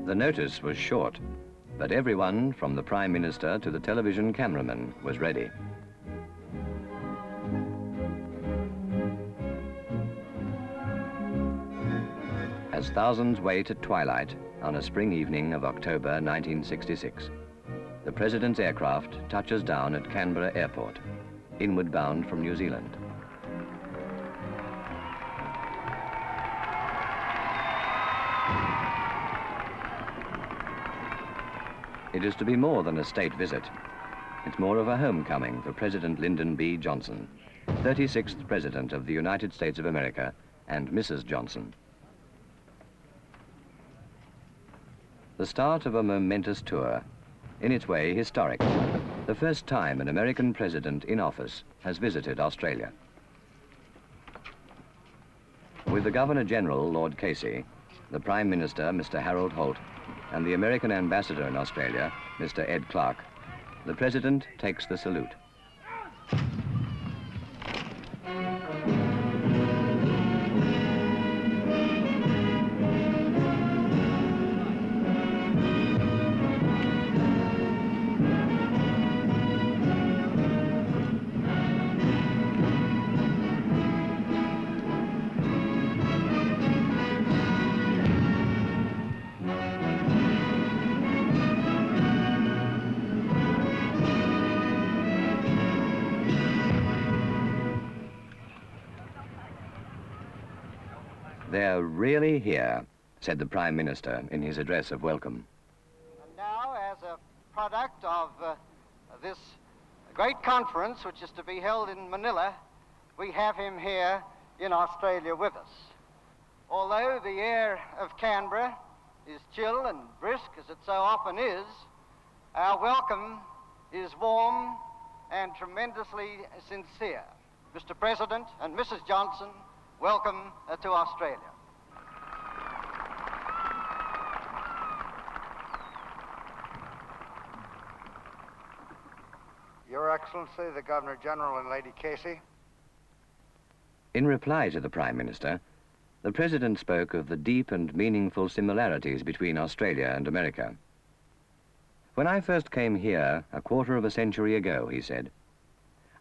The notice was short, but everyone from the Prime Minister to the television cameraman was ready. As thousands wait at twilight on a spring evening of October 1966, the President's aircraft touches down at Canberra Airport, inward bound from New Zealand. It is to be more than a state visit. It's more of a homecoming for President Lyndon B Johnson, 36th President of the United States of America, and Mrs. Johnson. The start of a momentous tour, in its way historic, the first time an American president in office has visited Australia. With the Governor-General, Lord Casey, the Prime Minister, Mr. Harold Holt, and the American ambassador in Australia, Mr. Ed Clark, the President takes the salute. They're really here, said the Prime Minister in his address of welcome. And now, as a product of this great conference, which is to be held in Manila, we have him here in Australia with us. Although the air of Canberra is chill and brisk, as it so often is, our welcome is warm and tremendously sincere. Mr. President and Mrs. Johnson, welcome to Australia. Your Excellency, the Governor-General and Lady Casey. In reply to the Prime Minister, the President spoke of the deep and meaningful similarities between Australia and America. When I first came here a quarter of a century ago, he said,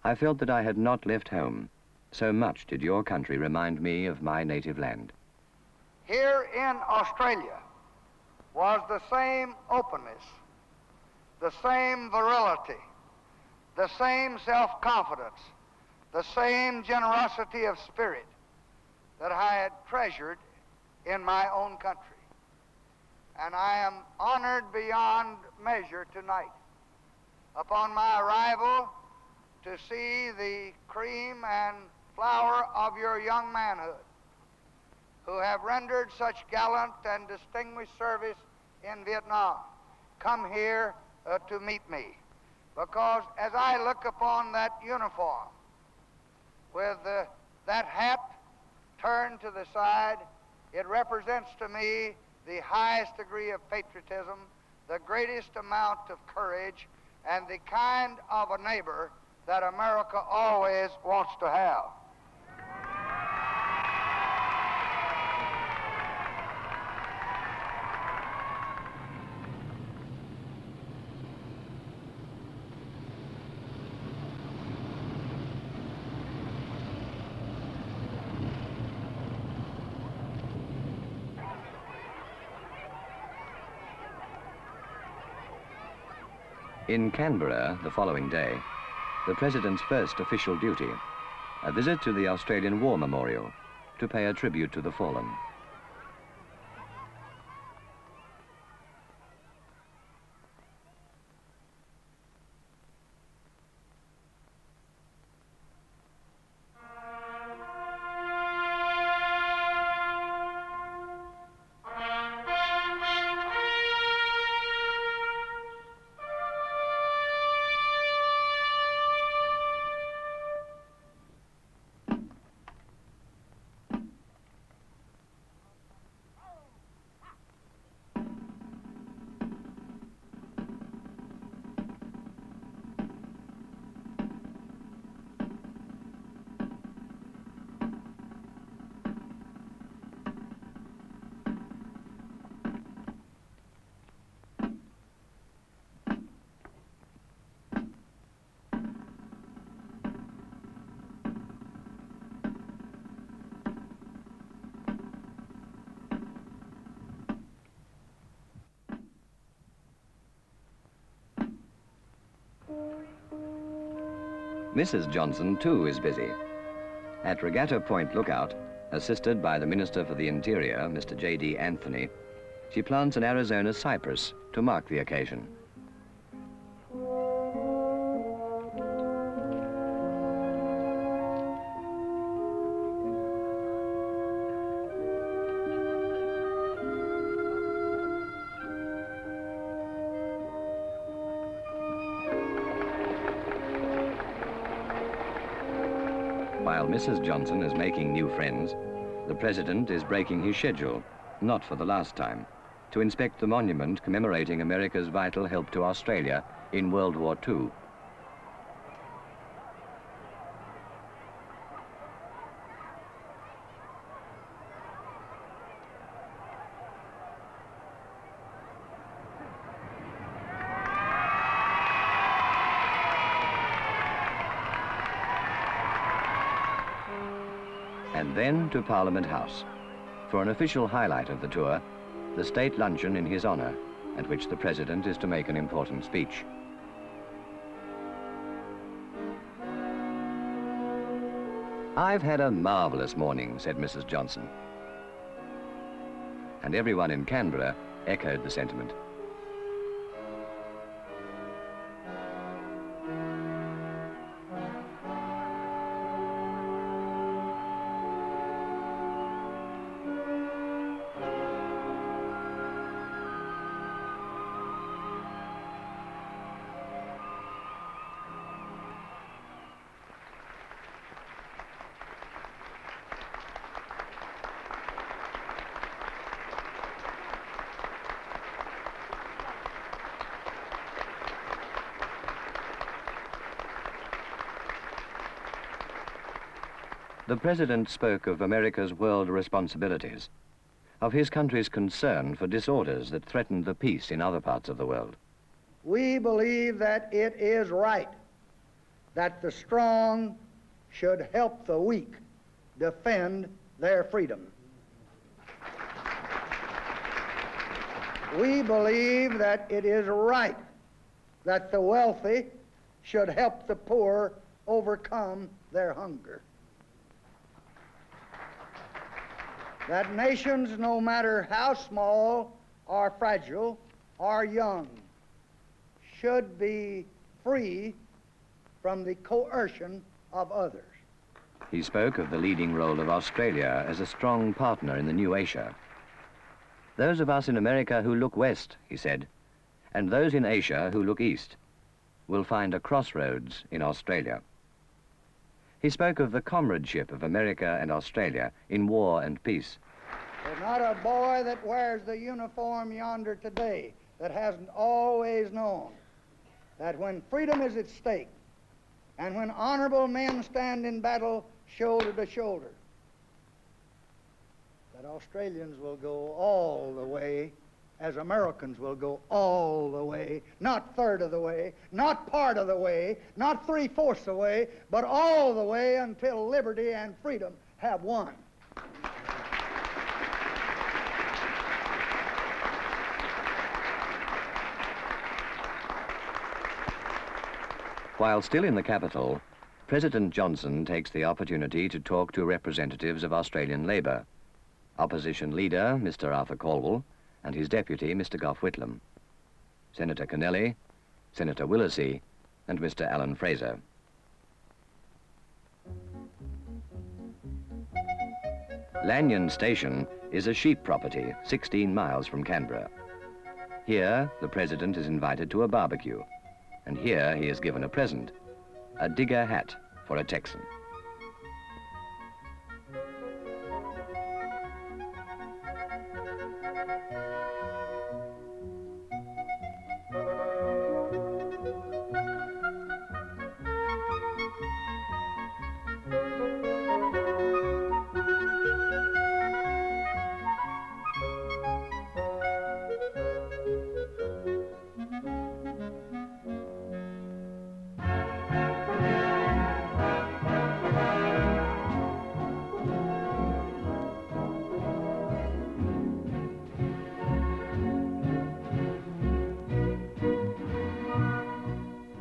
I felt that I had not left home. So much did your country remind me of my native land. Here in Australia was the same openness, the same virility, the same self-confidence, the same generosity of spirit that I had treasured in my own country. And I am honored beyond measure tonight, upon my arrival, to see the cream and flower of your young manhood, who have rendered such gallant and distinguished service in Vietnam, come here to meet me. Because as I look upon that uniform, with that hat turned to the side, it represents to me the highest degree of patriotism, the greatest amount of courage, and the kind of a neighbor that America always wants to have. In Canberra the following day, the President's first official duty, a visit to the Australian War Memorial to pay a tribute to the fallen. Mrs. Johnson, too, is busy. At Regatta Point Lookout, assisted by the Minister for the Interior, Mr. J.D. Anthony, she plants an Arizona cypress to mark the occasion. While Mrs. Johnson is making new friends, the President is breaking his schedule, not for the last time, to inspect the monument commemorating America's vital help to Australia in World War II. And then to Parliament House, for an official highlight of the tour, the state luncheon in his honour, at which the President is to make an important speech. "I've had a marvellous morning," said Mrs. Johnson. And everyone in Canberra echoed the sentiment. The President spoke of America's world responsibilities, of his country's concern for disorders that threatened the peace in other parts of the world. We believe that it is right that the strong should help the weak defend their freedom. We believe that it is right that the wealthy should help the poor overcome their hunger. That nations, no matter how small or fragile or young, should be free from the coercion of others. He spoke of the leading role of Australia as a strong partner in the new Asia. "Those of us in America who look west," he said, "and those in Asia who look east, will find a crossroads in Australia." He spoke of the comradeship of America and Australia in war and peace. There's not a boy that wears the uniform yonder today that hasn't always known that when freedom is at stake and when honorable men stand in battle shoulder to shoulder, that Australians will go all the way as Americans will go all the way, not third of the way, not part of the way, not three-fourths of the way, but all the way until liberty and freedom have won. While still in the capital, President Johnson takes the opportunity to talk to representatives of Australian Labor, Opposition Leader Mr. Arthur Calwell, and his deputy, Mr. Gough Whitlam, Senator Kennelly, Senator Willacy, and Mr. Alan Fraser. Lanyon Station is a sheep property 16 miles from Canberra. Here, the President is invited to a barbecue, and here he is given a present, a digger hat for a Texan.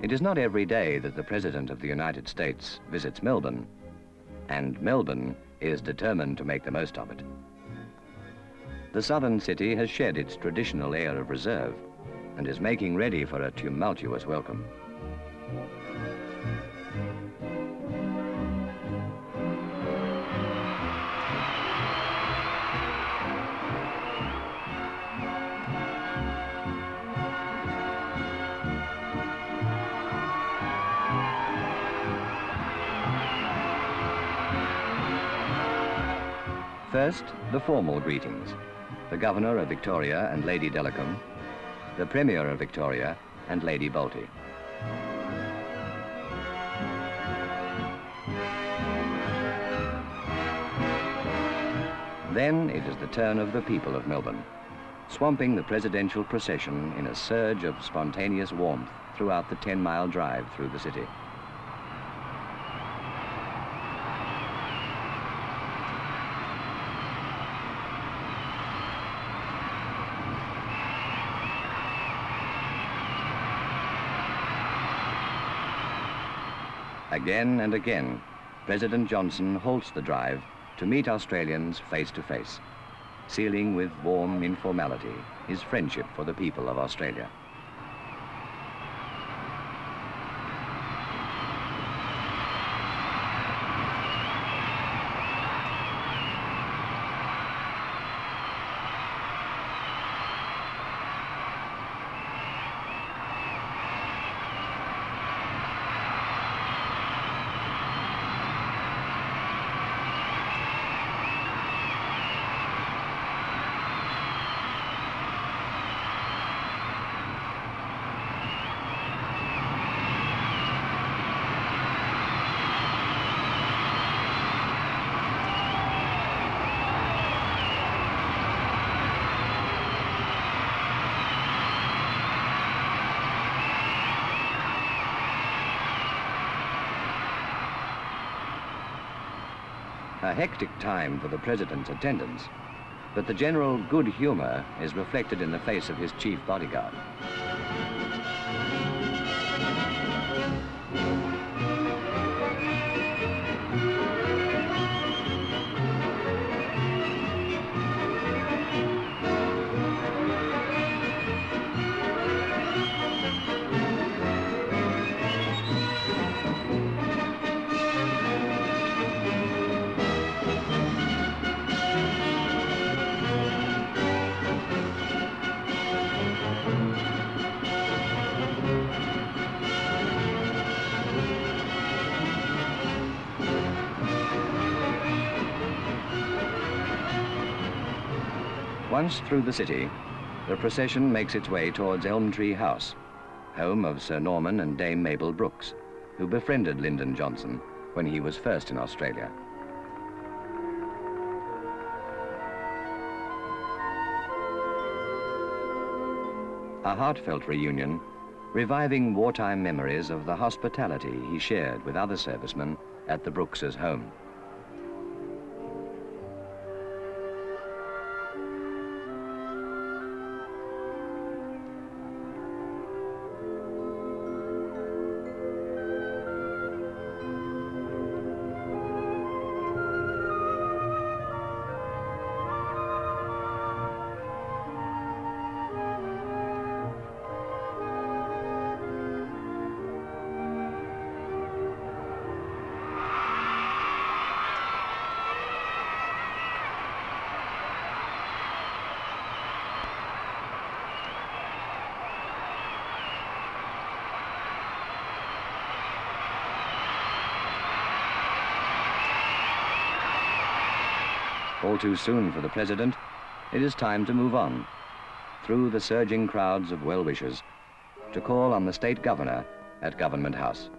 It is not every day that the President of the United States visits Melbourne, and Melbourne is determined to make the most of it. The southern city has shed its traditional air of reserve and is making ready for a tumultuous welcome. First, the formal greetings. The Governor of Victoria and Lady Delacombe, the Premier of Victoria and Lady Bolte. Then it is the turn of the people of Melbourne, swamping the presidential procession in a surge of spontaneous warmth throughout the 10-mile drive through the city. Again and again, President Johnson halts the drive to meet Australians face to face, sealing with warm informality his friendship for the people of Australia. A hectic time for the President's attendants, but the general good humor is reflected in the face of his chief bodyguard. Once through the city, the procession makes its way towards Elm Tree House, home of Sir Norman and Dame Mabel Brooks, who befriended Lyndon Johnson when he was first in Australia. A heartfelt reunion, reviving wartime memories of the hospitality he shared with other servicemen at the Brookses' home. All too soon for the President, it is time to move on, through the surging crowds of well-wishers, to call on the State Governor at Government House.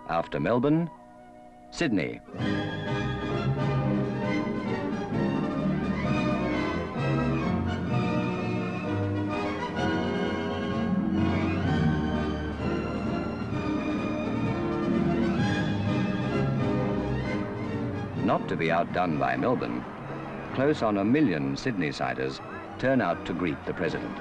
After Melbourne, Sydney. Not to be outdone by Melbourne, close on 1 million Sydney-siders turn out to greet the President.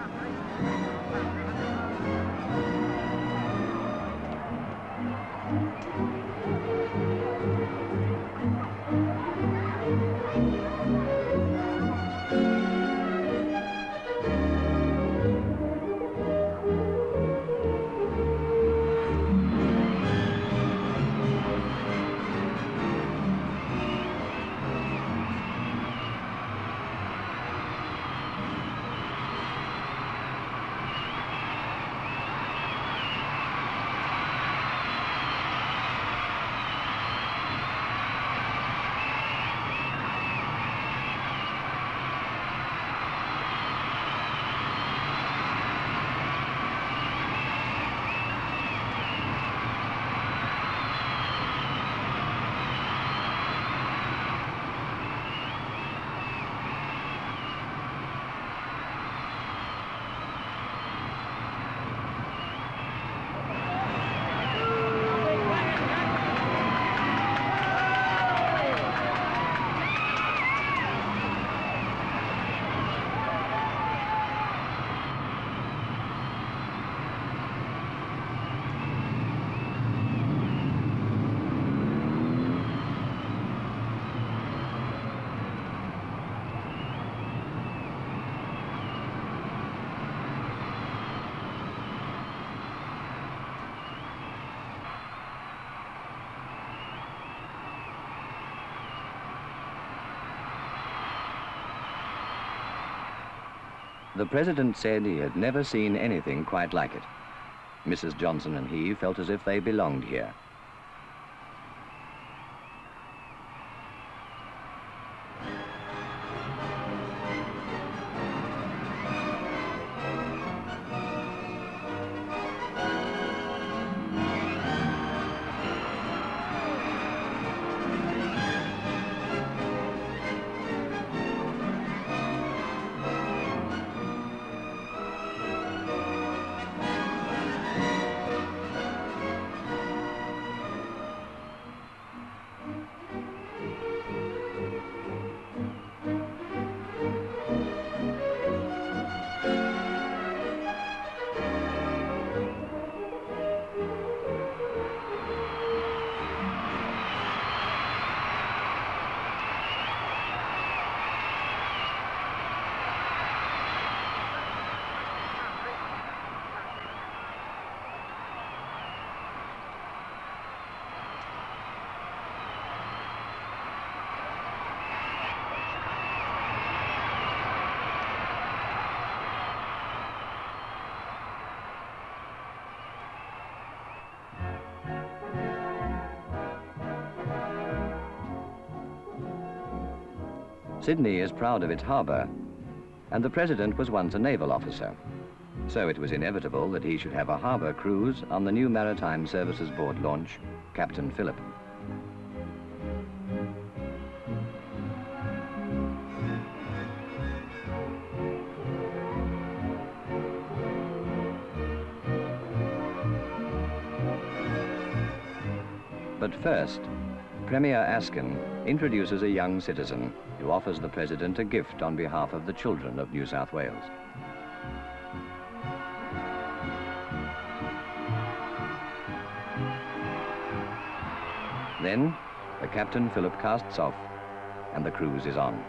The President said he had never seen anything quite like it. Mrs. Johnson and he felt as if they belonged here. Sydney is proud of its harbour, and the President was once a naval officer. So it was inevitable that he should have a harbour cruise on the new Maritime Services Board launch, Captain Phillip. But first, Premier Askin introduces a young citizen who offers the President a gift on behalf of the children of New South Wales. Then, the Captain Phillip casts off, and the cruise is on.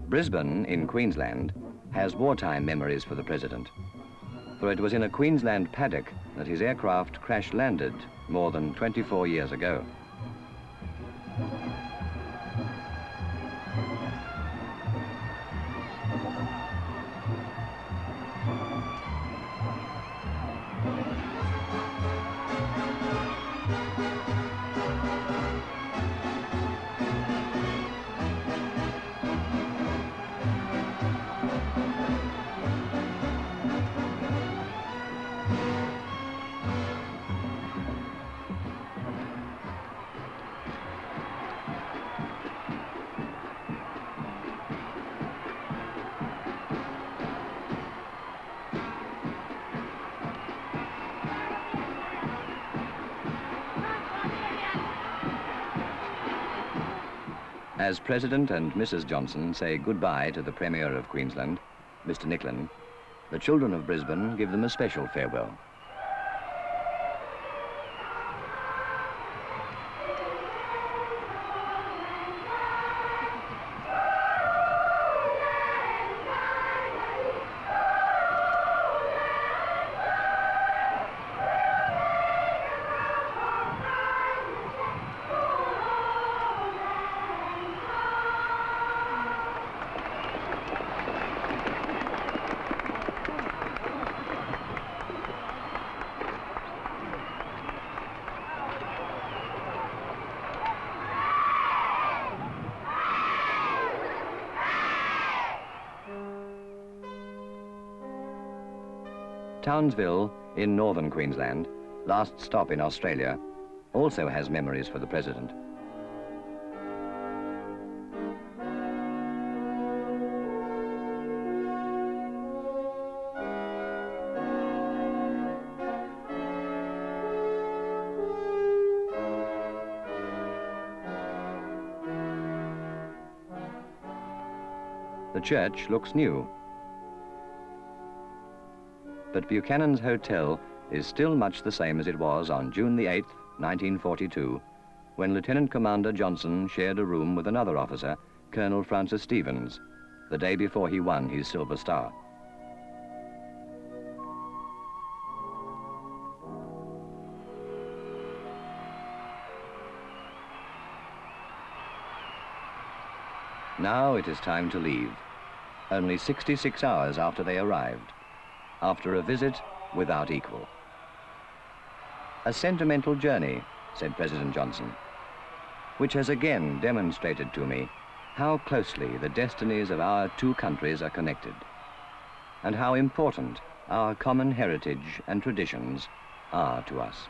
Brisbane, in Queensland, has wartime memories for the President, for it was in a Queensland paddock that his aircraft crash-landed more than 24 years ago. As President and Mrs. Johnson say goodbye to the Premier of Queensland, Mr. Nicklin, the children of Brisbane give them a special farewell. Townsville, in northern Queensland, last stop in Australia, also has memories for the President. The church looks new, but Buchanan's Hotel is still much the same as it was on June the 8th, 1942, when Lieutenant Commander Johnson shared a room with another officer, Colonel Francis Stevens, the day before he won his Silver Star. Now it is time to leave, only 66 hours after they arrived, after a visit without equal. A sentimental journey, said President Johnson, which has again demonstrated to me how closely the destinies of our two countries are connected, and how important our common heritage and traditions are to us.